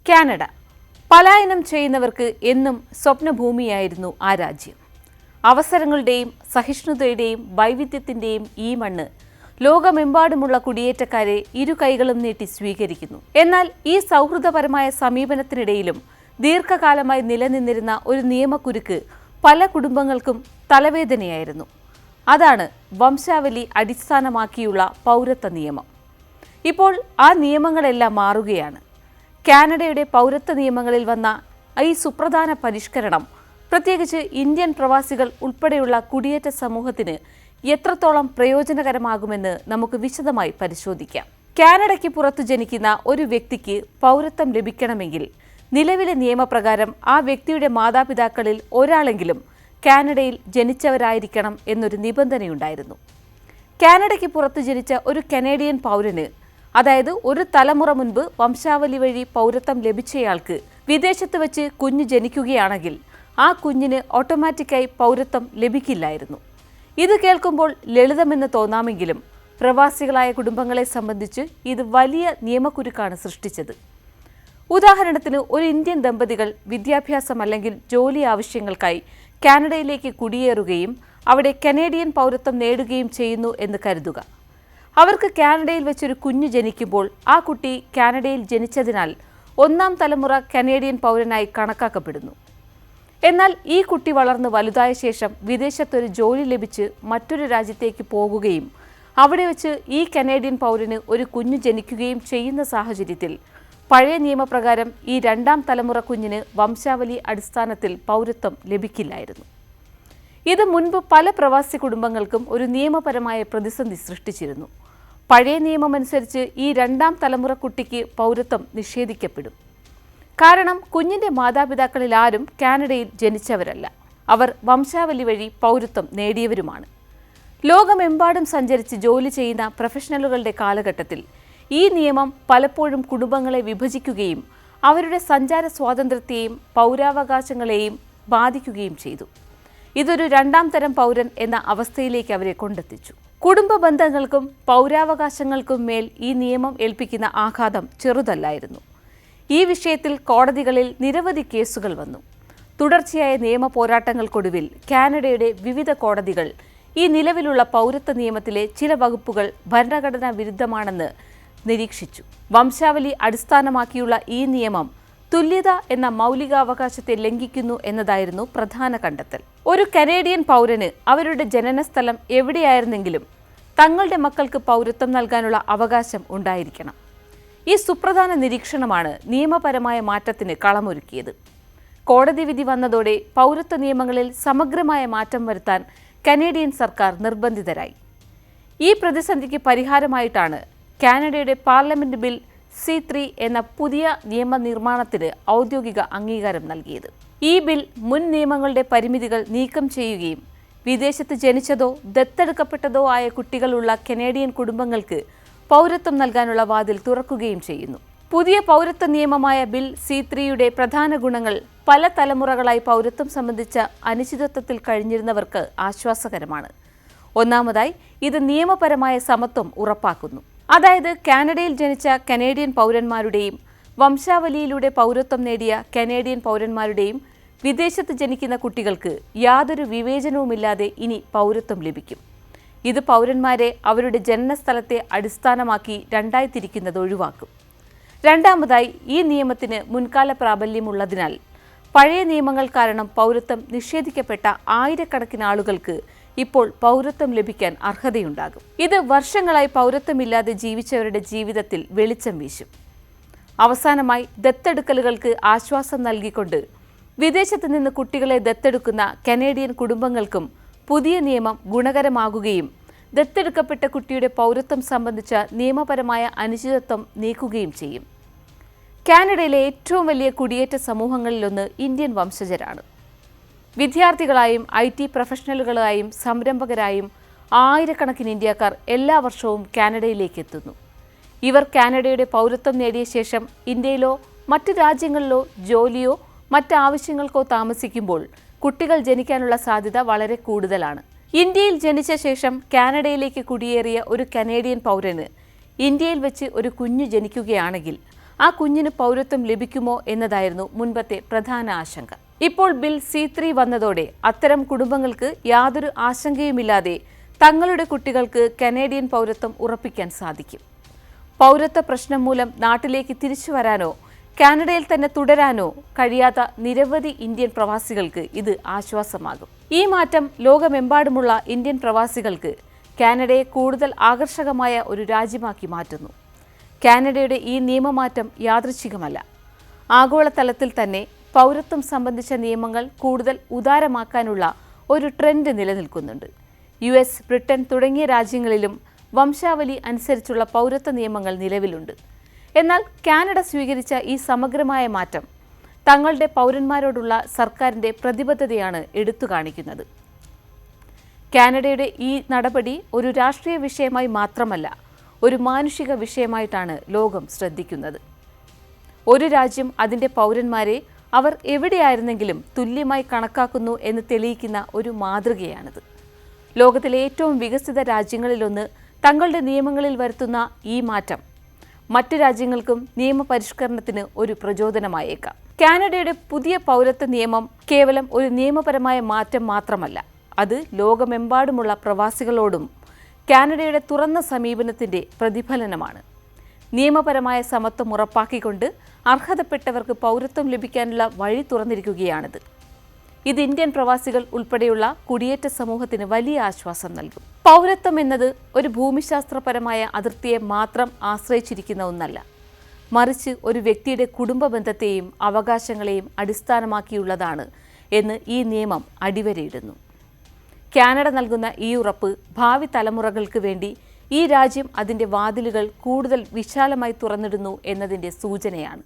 Canada പലായനം ചെയ്യുന്നവർക്ക് എന്നും സ്വപ്നഭൂമിയായിരുന്നു ആ രാജ്യം. അവസരങ്ങളുടെയും സഹിഷ്ണുതയുടെയും വൈവിധ്യത്തിന്റെയും ഈ മണ്ണ് ലോകമെമ്പാടുമുള്ള കുടിയേറ്റക്കാരെ ഇരു കൈകളും നീട്ടി സ്വീകരിക്കുന്നു. എന്നാൽ ഈ സൗഹൃദപരമായ സമീപനത്തിനിടയിലും ദീർഘകാലമായി നിലനിന്നിരുന്ന ഒരു നിയമക്കുരുക്ക് പല കുടുംബങ്ങൾക്കും തലവേദനയായിരുന്നു. അതാണ് വംശാവലി അടിസ്ഥാനമാക്കിയുള്ള പൗരത്വ നിയമം. ഇപ്പോൾ ആ നിയമങ്ങളെല്ലാം മാറുകയാണ്. കാനഡയുടെ പൗരത്വ നിയമങ്ങളിൽ വന്ന ഈ സുപ്രധാന പരിഷ്കരണം പ്രത്യേകിച്ച് ഇന്ത്യൻ പ്രവാസികൾ ഉൾപ്പെടെയുള്ള കുടിയേറ്റ സമൂഹത്തിന് എത്രത്തോളം പ്രയോജനകരമാകുമെന്ന് നമുക്ക് വിശദമായി പരിശോധിക്കാം. കാനഡയ്ക്ക് പുറത്തു ജനിക്കുന്ന ഒരു വ്യക്തിക്ക് പൗരത്വം ലഭിക്കണമെങ്കിൽ നിലവിലെ നിയമപ്രകാരം ആ വ്യക്തിയുടെ മാതാപിതാക്കളിൽ ഒരാളെങ്കിലും കാനഡയിൽ ജനിച്ചവരായിരിക്കണം എന്നൊരു നിബന്ധനയുണ്ടായിരുന്നു. കാനഡയ്ക്ക് പുറത്തു ജനിച്ച ഒരു കനേഡിയൻ പൗരന്, അതായത് ഒരു തലമുറ മുൻപ് വംശാവലി വഴി പൗരത്വം ലഭിച്ചയാൾക്ക് വിദേശത്ത് വെച്ച് കുഞ്ഞ് ജനിക്കുകയാണെങ്കിൽ ആ കുഞ്ഞിന് ഓട്ടോമാറ്റിക്കായി പൗരത്വം ലഭിക്കില്ലായിരുന്നു. ഇത് കേൾക്കുമ്പോൾ ലളിതമെന്ന് തോന്നാമെങ്കിലും പ്രവാസികളായ കുടുംബങ്ങളെ സംബന്ധിച്ച് ഇത് വലിയ നിയമക്കുരുക്കാണ് സൃഷ്ടിച്ചത്. ഉദാഹരണത്തിന്, ഒരു ഇന്ത്യൻ ദമ്പതികൾ വിദ്യാഭ്യാസം അല്ലെങ്കിൽ ജോലി ആവശ്യങ്ങൾക്കായി കാനഡയിലേക്ക് കുടിയേറുകയും അവിടെ കനേഡിയൻ പൗരത്വം നേടുകയും ചെയ്യുന്നു എന്ന് കരുതുക. അവർക്ക് കാനഡയിൽ വെച്ചൊരു കുഞ്ഞ് ജനിക്കുമ്പോൾ ആ കുട്ടി കാനഡയിൽ ജനിച്ചതിനാൽ ഒന്നാം തലമുറ കനേഡിയൻ പൗരനായി കണക്കാക്കപ്പെടുന്നു. എന്നാൽ ഈ കുട്ടി വളർന്ന് വലുതായ ശേഷം വിദേശത്തൊരു ജോലി ലഭിച്ച് മറ്റൊരു രാജ്യത്തേക്ക് പോകുകയും അവിടെ വെച്ച് ഈ കനേഡിയൻ പൗരന് ഒരു കുഞ്ഞ് ജനിക്കുകയും ചെയ്യുന്ന സാഹചര്യത്തിൽ പഴയ നിയമപ്രകാരം ഈ രണ്ടാം തലമുറ കുഞ്ഞിന് വംശാവലി അടിസ്ഥാനത്തിൽ പൗരത്വം ലഭിക്കില്ലായിരുന്നു. ഇത് മുൻപ് പല പ്രവാസി കുടുംബങ്ങൾക്കും ഒരു നിയമപരമായ പ്രതിസന്ധി സൃഷ്ടിച്ചിരുന്നു. പഴയ നിയമമനുസരിച്ച് ഈ രണ്ടാം തലമുറ കുട്ടിക്ക് പൗരത്വം നിഷേധിക്കപ്പെടും. കാരണം കുഞ്ഞിന്റെ മാതാപിതാക്കളിൽ ആരും കാനഡയിൽ ജനിച്ചവരല്ല. അവർ വംശാവലി വഴി പൗരത്വം നേടിയവരുമാണ്. ലോകമെമ്പാടും സഞ്ചരിച്ച് ജോലി ചെയ്യുന്ന പ്രൊഫഷണലുകളുടെ കാലഘട്ടത്തിൽ ഈ നിയമം പലപ്പോഴും കുടുംബങ്ങളെ വിഭജിക്കുകയും അവരുടെ സഞ്ചാര സ്വാതന്ത്ര്യത്തെയും പൗരാവകാശങ്ങളെയും ബാധിക്കുകയും ചെയ്തു. ഇതൊരു രണ്ടാം തരം പൗരൻ എന്ന അവസ്ഥയിലേക്ക് അവരെ കൊണ്ടെത്തിച്ചു. കുടുംബ ബന്ധങ്ങൾക്കും പൗരാവകാശങ്ങൾക്കും മേൽ ഈ നിയമം ഏൽപ്പിക്കുന്ന ആഘാതം ചെറുതല്ലായിരുന്നു. ഈ വിഷയത്തിൽ കോടതികളിൽ നിരവധി കേസുകൾ വന്നു. തുടർച്ചയായ നിയമ പോരാട്ടങ്ങൾക്കൊടുവിൽ കാനഡയുടെ വിവിധ കോടതികൾ ഈ നിലവിലുള്ള പൗരത്വ നിയമത്തിലെ ചില വകുപ്പുകൾ ഭരണഘടനാ വിരുദ്ധമാണെന്ന് നിരീക്ഷിച്ചു. വംശാവലി അടിസ്ഥാനമാക്കിയുള്ള ഈ നിയമം തുല്യത എന്ന മൗലികാവകാശത്തെ ലംഘിക്കുന്നു എന്നതായിരുന്നു പ്രധാന കണ്ടെത്തൽ. ഒരു കനേഡിയൻ പൗരന് അവരുടെ ജനനസ്ഥലം എവിടെയായിരുന്നെങ്കിലും തങ്ങളുടെ മക്കൾക്ക് പൗരത്വം നൽകാനുള്ള അവകാശം ഉണ്ടായിരിക്കണം. ഈ സുപ്രധാന നിരീക്ഷണമാണ് നിയമപരമായ മാറ്റത്തിന് കളമൊരുക്കിയത്. കോടതി വിധി വന്നതോടെ പൗരത്വ നിയമങ്ങളിൽ സമഗ്രമായ മാറ്റം വരുത്താൻ കനേഡിയൻ സർക്കാർ നിർബന്ധിതരായി. ഈ പ്രതിസന്ധിക്ക് പരിഹാരമായിട്ടാണ് കാനഡയുടെ പാർലമെന്റ് ബിൽ C3 എന്ന പുതിയ നിയമനിർമ്മാണത്തിന് ഔദ്യോഗിക അംഗീകാരം നൽകിയത്. ഈ ബിൽ മുൻ നിയമങ്ങളുടെ പരിമിതികൾ നീക്കം ചെയ്യുകയും വിദേശത്ത് ജനിച്ചതോ ദത്തെടുക്കപ്പെട്ടതോ ആയ കുട്ടികളുള്ള കനേഡിയൻ കുടുംബങ്ങൾക്ക് പൗരത്വം നൽകാനുള്ള വാതിൽ തുറക്കുകയും ചെയ്യുന്നു. പുതിയ പൗരത്വ നിയമമായ ബിൽ C3യുടെ പ്രധാന ഗുണങ്ങൾ പല തലമുറകളായി പൗരത്വം സംബന്ധിച്ച അനിശ്ചിതത്വത്തിൽ കഴിഞ്ഞിരുന്നവർക്ക് ആശ്വാസകരമാണ്. ഒന്നാമതായി, ഇത് നിയമപരമായ സമത്വം ഉറപ്പാക്കുന്നു. അതായത് കാനഡയിൽ ജനിച്ച കനേഡിയൻ പൗരന്മാരുടെയും വംശാവലിയിലൂടെ പൗരത്വം നേടിയ കനേഡിയൻ പൗരന്മാരുടെയും വിദേശത്ത് ജനിക്കുന്ന കുട്ടികൾക്ക് യാതൊരു വിവേചനവുമില്ലാതെ ഇനി പൗരത്വം ലഭിക്കും. ഇത് പൗരന്മാരെ അവരുടെ ജനനസ്ഥലത്തെ അടിസ്ഥാനമാക്കി രണ്ടായി തിരിക്കുന്നത് ഒഴിവാക്കും. രണ്ടാമതായി, ഈ നിയമത്തിന് മുൻകാല പ്രാബല്യമുള്ളതിനാൽ പഴയ നിയമങ്ങൾ കാരണം പൗരത്വം നിഷേധിക്കപ്പെട്ട ആയിരക്കണക്കിന് ആളുകൾക്ക് ഇപ്പോൾ പൗരത്വം ലഭിക്കാൻ അർഹതയുണ്ടാകും. ഇത് വർഷങ്ങളായി പൗരത്വമില്ലാതെ ജീവിച്ചവരുടെ ജീവിതത്തിൽ വെളിച്ചം വീശും. അവസാനമായി, ദത്തെടുക്കലുകൾക്ക് ആശ്വാസം നൽകിക്കൊണ്ട് വിദേശത്ത് നിന്ന് കുട്ടികളെ ദത്തെടുക്കുന്ന കനേഡിയൻ കുടുംബങ്ങൾക്കും പുതിയ നിയമം ഗുണകരമാകുകയും ദത്തെടുക്കപ്പെട്ട കുട്ടിയുടെ പൗരത്വം സംബന്ധിച്ച നിയമപരമായ അനിശ്ചിതത്വം നീക്കുകയും ചെയ്യും. കാനഡയിലെ ഏറ്റവും വലിയ കുടിയേറ്റ സമൂഹങ്ങളിലൊന്ന് ഇന്ത്യൻ വംശജരാണ്. വിദ്യാർത്ഥികളായും IT പ്രൊഫഷണലുകളായും സംരംഭകരായും ആയിരക്കണക്കിന് ഇന്ത്യക്കാർ എല്ലാ വർഷവും കാനഡയിലേക്ക് എത്തുന്നു. ഇവർ കാനഡയുടെ പൗരത്വം നേടിയ ശേഷം ഇന്ത്യയിലോ മറ്റ് രാജ്യങ്ങളിലോ ജോലിയോ മറ്റ് ആവശ്യങ്ങൾക്കോ താമസിക്കുമ്പോൾ കുട്ടികൾ ജനിക്കാനുള്ള സാധ്യത വളരെ കൂടുതലാണ്. ഇന്ത്യയിൽ ജനിച്ച ശേഷം കാനഡയിലേക്ക് കുടിയേറിയ ഒരു കനേഡിയൻ പൗരന് ഇന്ത്യയിൽ വെച്ച് ഒരു കുഞ്ഞ് ജനിക്കുകയാണെങ്കിൽ ആ കുഞ്ഞിന് പൗരത്വം ലഭിക്കുമോ എന്നതായിരുന്നു മുൻപത്തെ പ്രധാന ആശങ്ക. ഇപ്പോൾ ബിൽ C3 വന്നതോടെ അത്തരം കുടുംബങ്ങൾക്ക് യാതൊരു ആശങ്കയുമില്ലാതെ തങ്ങളുടെ കുട്ടികൾക്ക് കനേഡിയൻ പൗരത്വം ഉറപ്പിക്കാൻ സാധിക്കും. പൗരത്വ പ്രശ്നം മൂലം നാട്ടിലേക്ക് തിരിച്ചു വരാനോ കാനഡയിൽ തന്നെ തുടരാനോ കഴിയാത്ത നിരവധി ഇന്ത്യൻ പ്രവാസികൾക്ക് ഇത് ആശ്വാസമാകും. ഈ മാറ്റം ലോകമെമ്പാടുമുള്ള ഇന്ത്യൻ പ്രവാസികൾക്ക് കാനഡയെ കൂടുതൽ ആകർഷകമായ ഒരു രാജ്യമാക്കി മാറ്റുന്നു. കാനഡയുടെ ഈ നിയമമാറ്റം യാദൃച്ഛികമല്ല. ആഗോളതലത്തിൽ തന്നെ പൗരത്വം സംബന്ധിച്ച നിയമങ്ങൾ കൂടുതൽ ഉദാരമാക്കാനുള്ള ഒരു ട്രെൻഡ് നിലനിൽക്കുന്നുണ്ട്. US, ബ്രിട്ടൻ തുടങ്ങിയ രാജ്യങ്ങളിലും വംശാവലി അനുസരിച്ചുള്ള പൗരത്വ നിയമങ്ങൾ നിലവിലുണ്ട്. എന്നാൽ കാനഡ സ്വീകരിച്ച ഈ സമഗ്രമായ മാറ്റം തങ്ങളുടെ പൗരന്മാരോടുള്ള സർക്കാരിൻ്റെ പ്രതിബദ്ധതയാണ് എടുത്തു കാണിക്കുന്നത്. കാനഡയുടെ ഈ നടപടി ഒരു രാഷ്ട്രീയ വിഷയമായി മാത്രമല്ല, ഒരു മാനുഷിക വിഷയമായിട്ടാണ് ലോകം ശ്രദ്ധിക്കുന്നത്. ഒരു രാജ്യം അതിൻ്റെ പൗരന്മാരെ അവർ എവിടെയായിരുന്നെങ്കിലും തുല്യമായി കണക്കാക്കുന്നു എന്ന് തെളിയിക്കുന്ന ഒരു മാതൃകയാണിത്. ലോകത്തിലെ ഏറ്റവും വികസിത രാജ്യങ്ങളിലൊന്ന് തങ്ങളുടെ നിയമങ്ങളിൽ വരുത്തുന്ന ഈ മാറ്റം മറ്റ് രാജ്യങ്ങൾക്കും നിയമപരിഷ്കരണത്തിന് ഒരു പ്രചോദനമായേക്കാം. കാനഡയുടെ പുതിയ പൗരത്വ നിയമം കേവലം ഒരു നിയമപരമായ മാറ്റം മാത്രമല്ല, അത് ലോകമെമ്പാടുമുള്ള പ്രവാസികളോടും കാനഡയുടെ തുറന്ന സമീപനത്തിൻ്റെ പ്രതിഫലനമാണ്. നിയമപരമായ സമത്വം ഉറപ്പാക്കിക്കൊണ്ട് അർഹതപ്പെട്ടവർക്ക് പൗരത്വം ലഭിക്കാനുള്ള വഴി തുറന്നിരിക്കുകയാണിത്. ഇത് ഇന്ത്യൻ പ്രവാസികൾ ഉൾപ്പെടെയുള്ള കുടിയേറ്റ സമൂഹത്തിന് വലിയ ആശ്വാസം നൽകും. പൗരത്വം എന്നത് ഒരു ഭൂമിശാസ്ത്രപരമായ അതിർത്തിയെ മാത്രം ആശ്രയിച്ചിരിക്കുന്ന ഒന്നല്ല, മറിച്ച് ഒരു വ്യക്തിയുടെ കുടുംബ ബന്ധത്തെയും അവകാശങ്ങളെയും അടിസ്ഥാനമാക്കിയുള്ളതാണ് എന്ന് ഈ നിയമം അടിവരയിടുന്നു. കാനഡ നൽകുന്ന ഈ ഉറപ്പ് ഭാവി തലമുറകൾക്ക് വേണ്ടി ഈ രാജ്യം അതിൻ്റെ വാതിലുകൾ കൂടുതൽ വിശാലമായി തുറന്നിടുന്നു എന്നതിൻ്റെ സൂചനയാണ്.